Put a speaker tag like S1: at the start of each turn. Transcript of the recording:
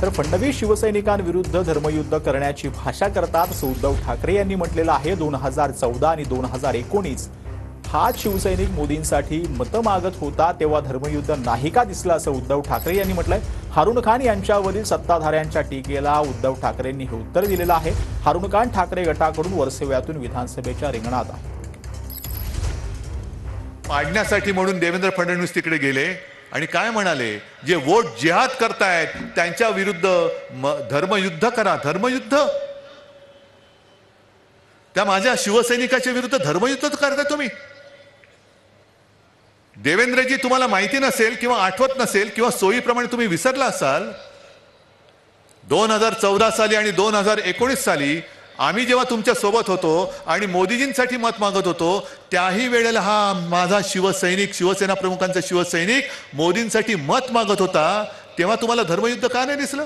S1: तर फडणवीस शिवसैनिकांविरुद्ध धर्मयुद्ध करण्याची भाषा करतात असं उद्धव ठाकरे यांनी म्हटलेलं आहे। 2014 आणि 2019 हाच शिवसैनिक मोदींसाठी मतं मागत होता तेव्हा धर्मयुद्ध नाही का दिसलं असं उद्धव ठाकरे यांनी म्हटलंय। हारून खान यांच्यावरील सत्ताधाऱ्यांच्या टीकेला उद्धव ठाकरेंनी हे उत्तर दिलेलं आहे। हारून खान ठाकरे गटाकडून वर्सोव्यातून विधानसभेच्या रिंगणात आहे।
S2: पाडण्यासाठी म्हणून देवेंद्र फडणवीस तिकडे गेले आणि काय म्हणाले, जे वोट जिहाद करतायत त्यांच्या विरुद्ध धर्मयुद्ध करा। धर्मयुद्ध? त्या माझ्या शिवसैनिकाच्या विरुद्ध धर्मयुद्ध करताय तुम्ही? देवेंद्रजी, तुम्हाला माहिती नसेल किंवा आठवत नसेल किंवा सोयीप्रमाणे तुम्ही विसरला असाल, 2014 साली आणि 2019 साली आम्ही जेव्हा तुमच्या सोबत होतो आणि मोदीजींसाठी मत मागत होतो, त्याही वेळेला हा माझा शिवसैनिक, शिवसेना प्रमुखांचा शिवसैनिक मोदींसाठी मत मागत होता, तेव्हा तुम्हाला धर्मयुद्ध का नाही दिसलं?